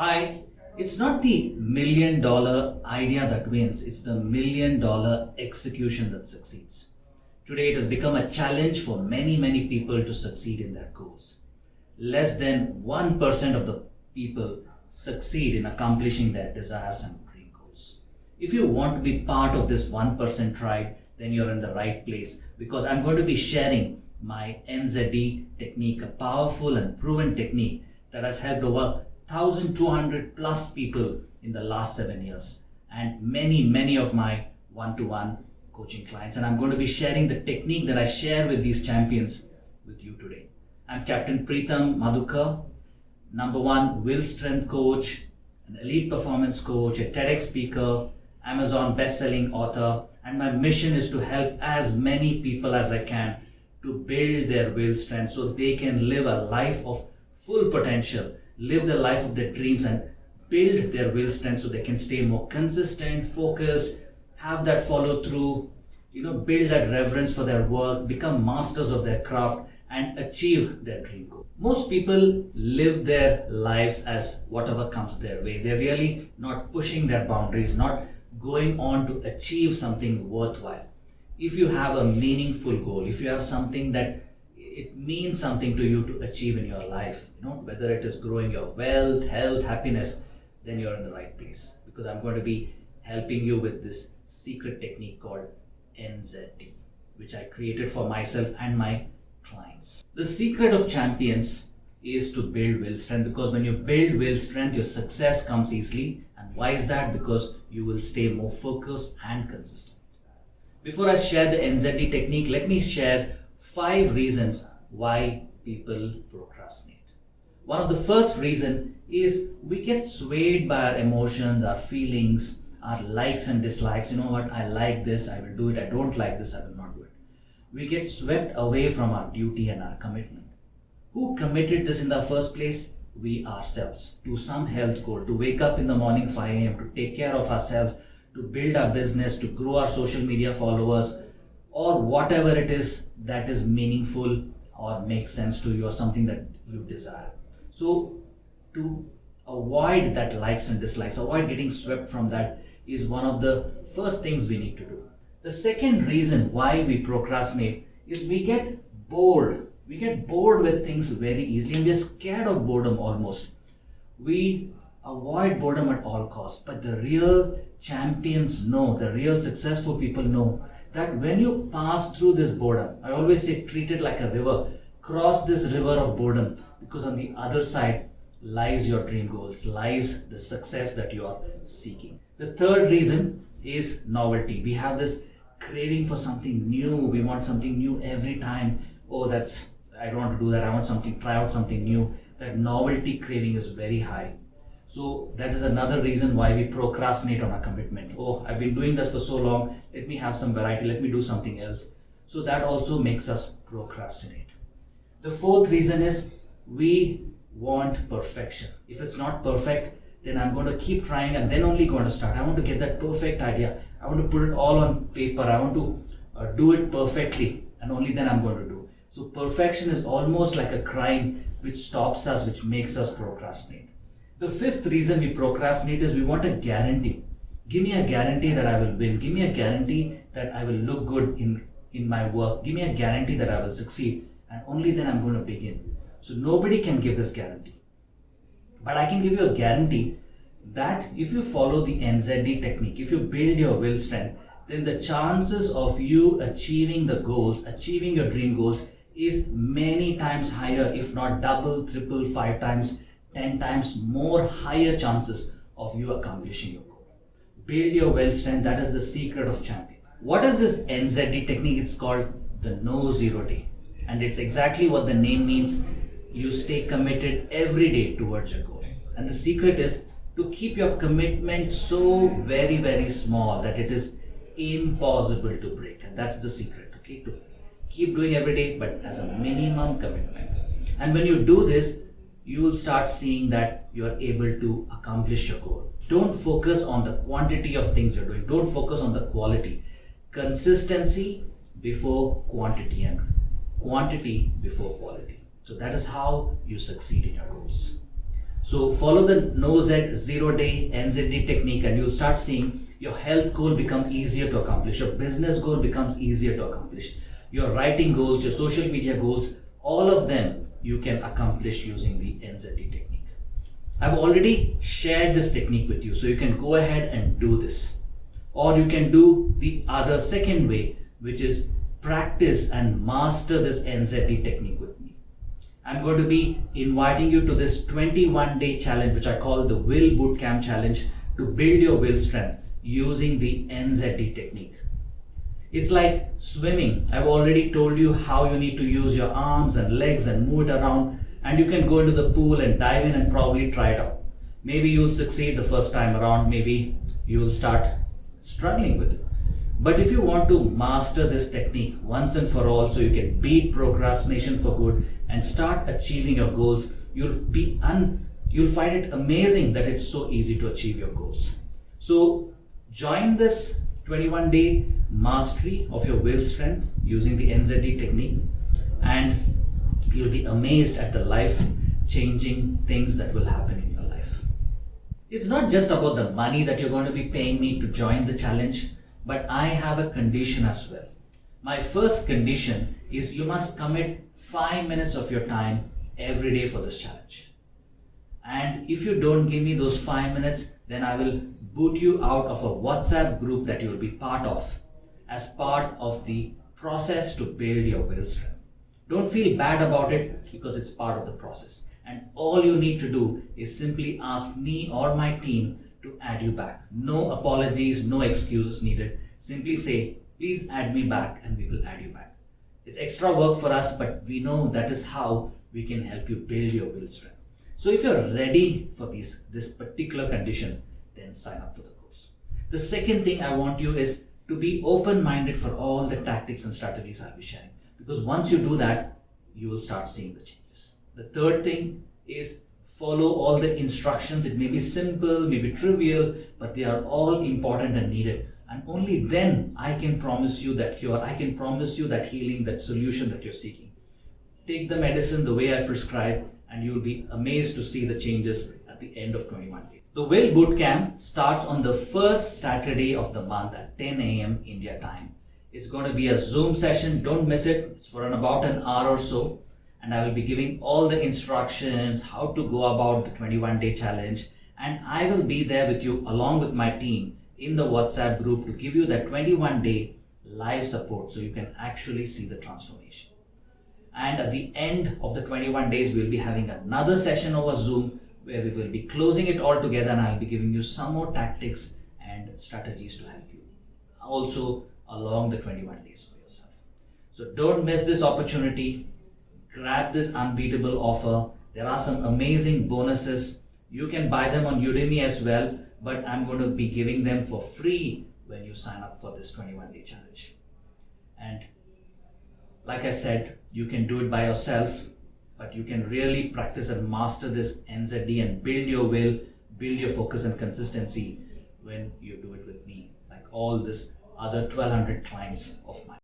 Hi, it's not the $1 million idea that wins, it's the $1 million execution that succeeds. Today, it has become a challenge for many people to succeed in their goals. Less than 1% of the people succeed in accomplishing their desires and dream goals. If you want to be part of this 1% tribe, then you're in the right place because I'm going to be sharing my NZD technique, a powerful and proven technique that has helped over 1,200 plus people in the last 7 years and many of my one-to-one coaching clients. And I'm going to be sharing the technique that I share with these champions with you today. I'm Captain Preetham Madhukar, #1 will strength coach, an elite performance coach, a TEDx speaker, Amazon best-selling author, and my mission is to help as many people as I can to build their will strength so they can live a life of full potential, live the life of their dreams and build their will strength so they can stay more consistent, focused, have that follow through, build that reverence for their work, become masters of their craft and achieve their dream goal. Most people live their lives as whatever comes their way. They're really not pushing their boundaries, not going on to achieve something worthwhile. If you have a meaningful goal, if you have something that it means something to you to achieve in your life, whether it is growing your wealth, health, happiness, then you're in the right place because I'm going to be helping you with this secret technique called NZD, which I created for myself and my clients. The secret of champions is to build will strength because when you build will strength, your success comes easily. And why is that? Because you will stay more focused and consistent. Before I share the NZD technique, let me share 5 reasons why people procrastinate. One of the first reason is we get swayed by our emotions, our feelings, our likes and dislikes. You know what? I like this, I will do it. I don't like this, I will not do it. We get swept away from our duty and our commitment. Who committed this in the first place? We ourselves, to some health goal, to wake up in the morning 5 a.m., to take care of ourselves, to build our business, to grow our social media followers, or whatever it is that is meaningful or makes sense to you or something that you desire. So to avoid that likes and dislikes, avoid getting swept from that is one of the first things we need to do. The second reason why we procrastinate is we get bored. We get bored with things very easily and we are scared of boredom almost. We avoid boredom at all costs, but the real champions know, the real successful people know that when you pass through this boredom, I always say treat it like a river, cross this river of boredom because on the other side lies your dream goals, lies the success that you are seeking. The third reason is novelty. We have this craving for something new. We want something new every time. I don't want to do that. I want try out something new. That novelty craving is very high. So that is another reason why we procrastinate on our commitment. I've been doing this for so long. Let me have some variety. Let me do something else. So that also makes us procrastinate. The fourth reason is we want perfection. If it's not perfect, then I'm going to keep trying and then only going to start. I want to get that perfect idea. I want to put it all on paper. I want to do it perfectly and only then I'm going to do. So perfection is almost like a crime which stops us, which makes us procrastinate. The fifth reason we procrastinate is we want a guarantee. Give me a guarantee that I will win. Give me a guarantee that I will look good in my work. Give me a guarantee that I will succeed. And only then I'm going to begin. So nobody can give this guarantee. But I can give you a guarantee that if you follow the NZD technique, if you build your will strength, then the chances of you achieving the goals, achieving your dream goals is many times higher, if not double, triple, 5 times, 10 times more higher chances of you accomplishing your goal. Build your will strength. That is the secret of champion. What is this NZD technique? It's called the No Zero Day. And it's exactly what the name means. You stay committed every day towards your goal. And the secret is to keep your commitment so very small that it is impossible to break. And that's the secret, okay? To keep doing every day, but as a minimum commitment. And when you do this, you will start seeing that you are able to accomplish your goal. Don't focus on the quantity of things you're doing. Don't focus on the quality. Consistency before quantity and quantity before quality. So that is how you succeed in your goals. So follow the no Z 0-day NZD technique and you'll start seeing your health goal become easier to accomplish, your business goal becomes easier to accomplish, your writing goals, your social media goals, all of them you can accomplish using the NZD technique. I've already shared this technique with you, so you can go ahead and do this. Or you can do the other second way, which is practice and master this NZD technique with me. I'm going to be inviting you to this 21-day challenge, which I call the Will Bootcamp Challenge, to build your will strength using the NZD technique. It's like swimming. I've already told you how you need to use your arms and legs and move it around, and you can go into the pool and dive in and probably try it out. Maybe you'll succeed the first time around, maybe you'll start struggling with it. But if you want to master this technique once and for all, so you can beat procrastination for good and start achieving your goals, you'll find it amazing that it's so easy to achieve your goals. So join this 21-day mastery of your will strength using the NZD technique, and you'll be amazed at the life-changing things that will happen in your life. It's not just about the money that you're going to be paying me to join the challenge, but I have a condition as well. My first condition is you must commit 5 minutes of your time every day for this challenge. And if you don't give me those 5 minutes, then I will boot you out of a WhatsApp group that you'll be part of as part of the process to build your will strength. Don't feel bad about it because it's part of the process. And all you need to do is simply ask me or my team to add you back. No apologies, no excuses needed. Simply say, please add me back, and we will add you back. It's extra work for us, but we know that is how we can help you build your will strength. So if you're ready for this particular condition, then sign up for the course. The second thing I want you is to be open-minded for all the tactics and strategies I'll be sharing. Because once you do that, you will start seeing the changes. The third thing is follow all the instructions. It may be simple, maybe trivial, but they are all important and needed. And only then I can promise you that cure, I can promise you that healing, that solution that you're seeking. Take the medicine the way I prescribe, and you'll be amazed to see the changes at the end of 21 days. The Will Bootcamp starts on the first Saturday of the month at 10 a.m. India time. It's going to be a Zoom session. Don't miss it. It's for about an hour or so. And I will be giving all the instructions, how to go about the 21-day challenge. And I will be there with you along with my team in the WhatsApp group to give you that 21-day live support so you can actually see the transformation. And at the end of the 21 days, we'll be having another session over Zoom where we will be closing it all together, and I'll be giving you some more tactics and strategies to help you also along the 21 days for yourself. So don't miss this opportunity. Grab this unbeatable offer. There are some amazing bonuses. You can buy them on Udemy as well, but I'm going to be giving them for free when you sign up for this 21-day challenge. And like I said, you can do it by yourself, but you can really practice and master this NZD and build your will, build your focus and consistency when you do it with me, like all this other 1,200 clients of mine.